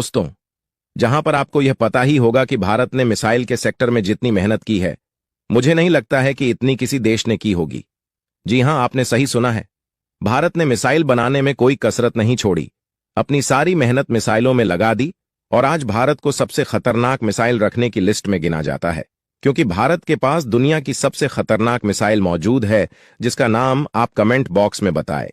दोस्तों, जहां पर आपको यह पता ही होगा कि भारत ने मिसाइल के सेक्टर में जितनी मेहनत की है, मुझे नहीं लगता है कि इतनी किसी देश ने की होगी। जी हां, आपने सही सुना है। भारत ने मिसाइल बनाने में कोई कसरत नहीं छोड़ी, अपनी सारी मेहनत मिसाइलों में लगा दी और आज भारत को सबसे खतरनाक मिसाइल रखने की लिस्ट में गिना जाता है, क्योंकि भारत के पास दुनिया की सबसे खतरनाक मिसाइल मौजूद है, जिसका नाम आप कमेंट बॉक्स में बताएं।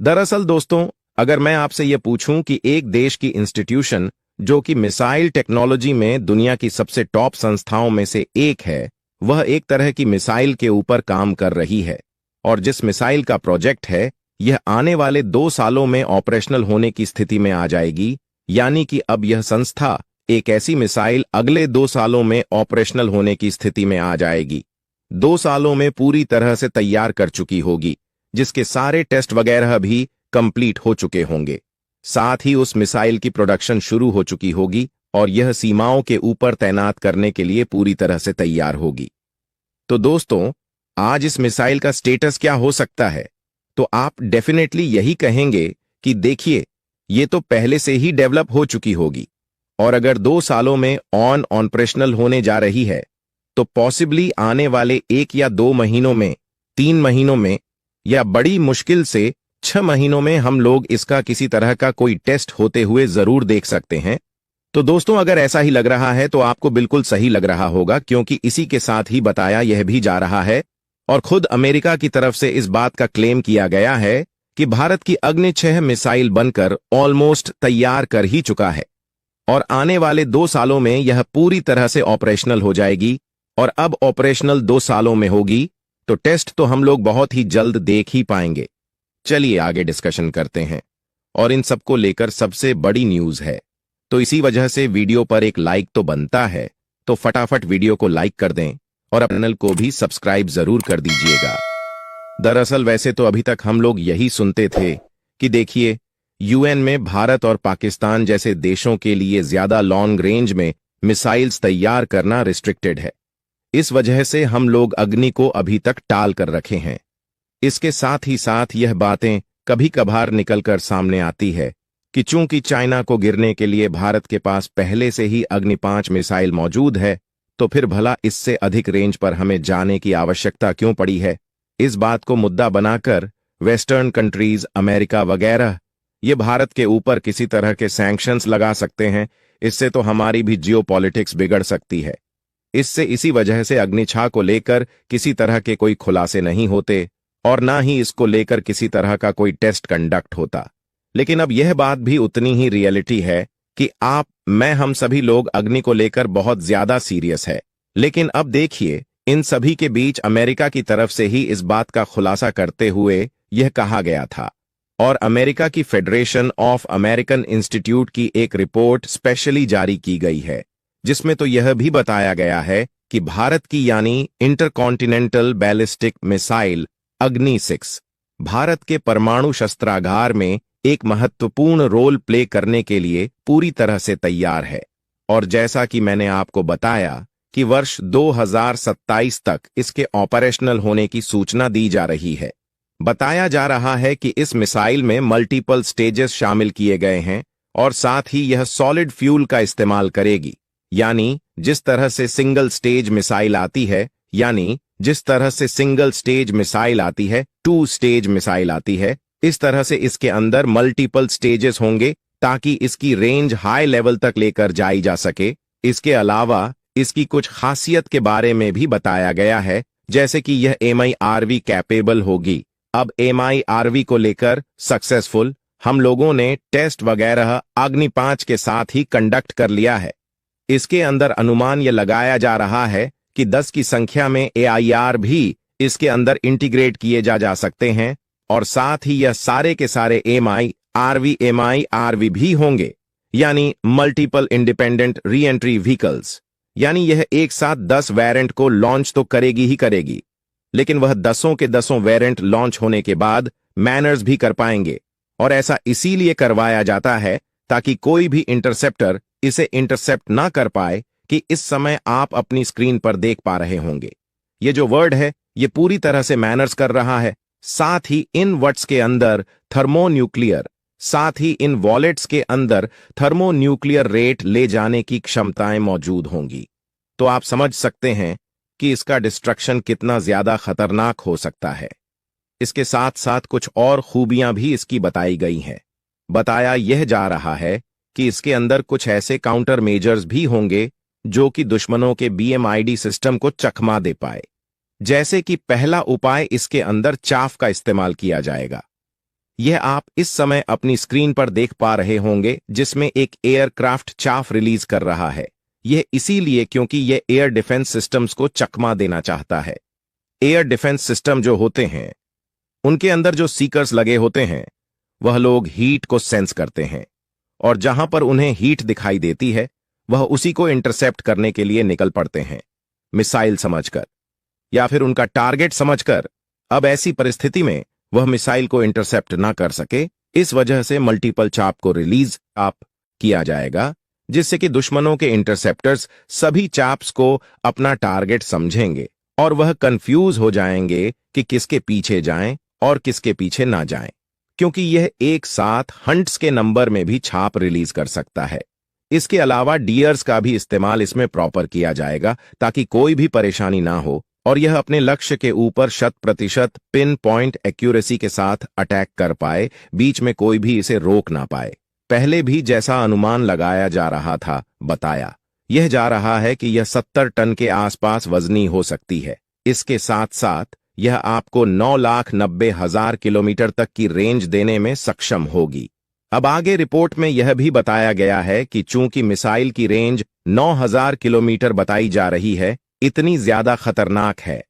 दरअसल दोस्तों, अगर मैं आपसे यह पूछूं कि एक देश की इंस्टीट्यूशन जो कि मिसाइल टेक्नोलॉजी में दुनिया की सबसे टॉप संस्थाओं में से एक है, वह एक तरह की मिसाइल के ऊपर काम कर रही है और जिस मिसाइल का प्रोजेक्ट है, यह आने वाले 2 सालों में ऑपरेशनल होने की स्थिति में आ जाएगी, यानी कि अब यह संस्था एक ऐसी मिसाइल अगले 2 सालों में ऑपरेशनल होने की स्थिति में आ जाएगी। 2 सालों में पूरी तरह से तैयार कर चुकी होगी, जिसके सारे टेस्ट वगैरह भी कंप्लीट हो चुके होंगे। साथ ही उस मिसाइल की प्रोडक्शन शुरू हो चुकी होगी और यह सीमाओं के ऊपर तैनात करने के लिए पूरी तरह से तैयार होगी। तो दोस्तों, आज इस मिसाइल का स्टेटस क्या हो सकता है? तो आप डेफिनेटली यही कहेंगे कि देखिए, ये तो पहले से ही डेवलप हो चुकी होगी और अगर 2 सालों में ऑपरेशनल होने जा रही है, तो पॉसिबली आने वाले 1 या 2 महीनों में, 3 महीनों में या बड़ी मुश्किल से 6 महीनों में हम लोग इसका किसी तरह का कोई टेस्ट होते हुए जरूर देख सकते हैं। तो दोस्तों, अगर ऐसा ही लग रहा है तो आपको बिल्कुल सही लग रहा होगा, क्योंकि इसी के साथ ही बताया यह भी जा रहा है और खुद अमेरिका की तरफ से इस बात का क्लेम किया गया है कि भारत की अग्नि 6 मिसाइल बनकर ऑलमोस्ट तैयार कर ही चुका है और आने वाले 2 सालों में यह पूरी तरह से ऑपरेशनल हो जाएगी और अब ऑपरेशनल 2 सालों में होगी, तो टेस्ट तो हम लोग बहुत ही जल्द देख ही पाएंगे। चलिए आगे डिस्कशन करते हैं और इन सबको लेकर सबसे बड़ी न्यूज है, तो इसी वजह से वीडियो पर एक लाइक तो बनता है, तो फटाफट वीडियो को लाइक कर दें और चैनल को भी सब्सक्राइब जरूर कर दीजिएगा। दरअसल वैसे तो अभी तक हम लोग यही सुनते थे कि देखिए, यूएन में भारत और पाकिस्तान जैसे देशों के लिए ज्यादा लॉन्ग रेंज में मिसाइल्स तैयार करना रिस्ट्रिक्टेड है। इस वजह से हम लोग अग्नि को अभी तक टाल कर रखे हैं। इसके साथ ही साथ यह बातें कभी कभार निकलकर सामने आती है कि चूंकि चाइना को गिरने के लिए भारत के पास पहले से ही अग्नि 5 मिसाइल मौजूद है, तो फिर भला इससे अधिक रेंज पर हमें जाने की आवश्यकता क्यों पड़ी है? इस बात को मुद्दा बनाकर वेस्टर्न कंट्रीज, अमेरिका वगैरह, ये भारत के ऊपर किसी तरह के सैंक्शंस लगा सकते हैं। इससे तो हमारी भी जियोपॉलिटिक्स बिगड़ सकती है। इसी वजह से अग्नि 6 को लेकर किसी तरह के कोई खुलासे नहीं होते और ना ही इसको लेकर किसी तरह का कोई टेस्ट कंडक्ट होता। लेकिन अब यह बात भी उतनी ही रियलिटी है कि हम सभी लोग अग्नि को लेकर बहुत ज्यादा सीरियस है। लेकिन अब देखिए, इन सभी के बीच अमेरिका की तरफ से ही इस बात का खुलासा करते हुए यह कहा गया था और अमेरिका की फेडरेशन ऑफ अमेरिकन इंस्टीट्यूट की एक रिपोर्ट स्पेशली जारी की गई है, जिसमें तो यह भी बताया गया है कि भारत की यानी इंटरकॉन्टिनेंटल बैलिस्टिक मिसाइल अग्नि 6 भारत के परमाणु शस्त्रागार में एक महत्वपूर्ण रोल प्ले करने के लिए पूरी तरह से तैयार है और जैसा कि मैंने आपको बताया कि वर्ष 2027 तक इसके ऑपरेशनल होने की सूचना दी जा रही है। बताया जा रहा है कि इस मिसाइल में मल्टीपल स्टेजेस शामिल किए गए हैं और साथ ही यह सॉलिड फ्यूल का इस्तेमाल करेगी, यानी जिस तरह से सिंगल स्टेज मिसाइल आती है, टू स्टेज मिसाइल आती है, इस तरह से इसके अंदर मल्टीपल स्टेजेस होंगे ताकि इसकी रेंज हाई लेवल तक लेकर जाई जा सके। इसके अलावा इसकी कुछ खासियत के बारे में भी बताया गया है, जैसे कि यह MIRV कैपेबल होगी। अब MIRV को लेकर सक्सेसफुल हम लोगों ने टेस्ट वगैरह अग्नि 5 के साथ ही कंडक्ट कर लिया है। इसके अंदर अनुमान यह लगाया जा रहा है कि 10 की संख्या में AIR भी इसके अंदर इंटीग्रेट किए जा सकते हैं और साथ ही यह सारे के सारे MIRV भी होंगे, यानी multiple independent re entry vehicles, यानी यह एक साथ 10 वेरिएंट को लॉन्च तो करेगी ही करेगी, लेकिन वह 10 के 10 वेरिएंट लॉन्च होने के बाद मैनर्स भी कर पाएंगे और ऐसा इसीलिए करवाया जाता है ताकि कोई भी इंटरसेप्टर इसे इंटरसेप्ट ना कर पाए कि इस समय आप अपनी स्क्रीन पर देख पा रहे होंगे। ये जो वर्ड है, ये पूरी तरह से मैनर्स कर रहा है। साथ ही इन वर्ड्स के अंदर थर्मोन्यूक्लियर साथ ही इन वॉलेट्स के अंदर थर्मोन्यूक्लियर रेट ले जाने की क्षमताएं मौजूद होंगी। तो आप समझ सकते हैं कि इसका डिस्ट्रक्शन कितना ज्यादा खतरनाक हो सकता है। इसके साथ साथ कुछ और खूबियां भी इसकी बताई गई हैं। बताया यह जा रहा है कि इसके अंदर कुछ ऐसे काउंटर मेजर्स भी होंगे जो कि दुश्मनों के BMID सिस्टम को चकमा दे पाए। जैसे कि पहला उपाय, इसके अंदर चाफ का इस्तेमाल किया जाएगा। यह आप इस समय अपनी स्क्रीन पर देख पा रहे होंगे, जिसमें एक एयरक्राफ्ट चाफ रिलीज कर रहा है। यह इसीलिए क्योंकि यह एयर डिफेंस सिस्टम्स को चकमा देना चाहता है। एयर डिफेंस सिस्टम जो होते हैं, उनके अंदर जो सीकर्स लगे होते हैं, वह लोग हीट को सेंस करते हैं और जहां पर उन्हें हीट दिखाई देती है, वह उसी को इंटरसेप्ट करने के लिए निकल पड़ते हैं, मिसाइल समझकर या फिर उनका टारगेट समझकर। अब ऐसी परिस्थिति में वह मिसाइल को इंटरसेप्ट ना कर सके, इस वजह से मल्टीपल चाप को रिलीज आप किया जाएगा, जिससे कि दुश्मनों के इंटरसेप्टर्स सभी चाप्स को अपना टारगेट समझेंगे और वह कंफ्यूज हो जाएंगे कि किसके पीछे जाएं और किसके पीछे ना जाएं, क्योंकि यह एक साथ हंट्स के नंबर में भी छाप रिलीज कर सकता है। इसके अलावा डियर्स का भी इस्तेमाल इसमें प्रॉपर किया जाएगा ताकि कोई भी परेशानी ना हो और यह अपने लक्ष्य के ऊपर 100% पिन पॉइंट एक्यूरेसी के साथ अटैक कर पाए, बीच में कोई भी इसे रोक ना पाए। पहले भी जैसा अनुमान लगाया जा रहा था, बताया यह जा रहा है कि यह 70 टन के आसपास वजनी हो सकती है। इसके साथ साथ यह आपको 9,90,000 किलोमीटर तक की रेंज देने में सक्षम होगी। अब आगे रिपोर्ट में यह भी बताया गया है कि चूंकि मिसाइल की रेंज 9,000 किलोमीटर बताई जा रही है, इतनी ज्यादा खतरनाक है।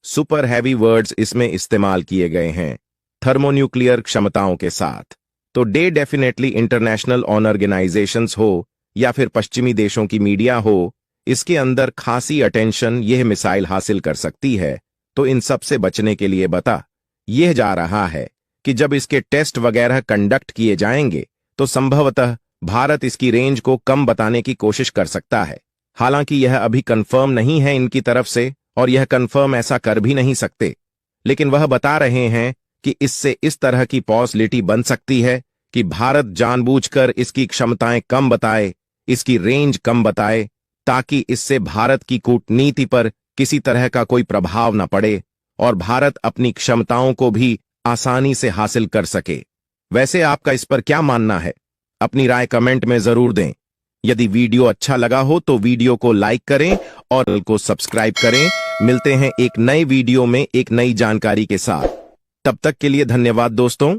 सुपर हैवी वर्ड्स इसमें इस्तेमाल किए गए हैं थर्मोन्यूक्लियर क्षमताओं के साथ। तो डेफिनेटली इंटरनेशनल ऑर्गेनाइजेशंस हो या फिर पश्चिमी देशों की मीडिया हो, इसके अंदर खासी अटेंशन यह मिसाइल हासिल कर सकती है। तो इन सब से बचने के लिए बता यह जा रहा है कि जब इसके टेस्ट वगैरह कंडक्ट किए जाएंगे तो संभवतः भारत इसकी रेंज को कम बताने की कोशिश कर सकता है। हालांकि यह अभी कंफर्म नहीं है इनकी तरफ से और यह कंफर्म ऐसा कर भी नहीं सकते, लेकिन वह बता रहे हैं कि इससे इस तरह की पॉसिबिलिटी बन सकती है कि भारत जानबूझकर इसकी क्षमताएं कम बताए, इसकी रेंज कम बताए, ताकि इससे भारत की कूटनीति पर किसी तरह का कोई प्रभाव न पड़े और भारत अपनी क्षमताओं को भी आसानी से हासिल कर सके। वैसे आपका इस पर क्या मानना है? अपनी राय कमेंट में जरूर दें। यदि वीडियो अच्छा लगा हो तो वीडियो को लाइक करें और चैनल को सब्सक्राइब करें। मिलते हैं एक नए वीडियो में एक नई जानकारी के साथ। तब तक के लिए धन्यवाद दोस्तों।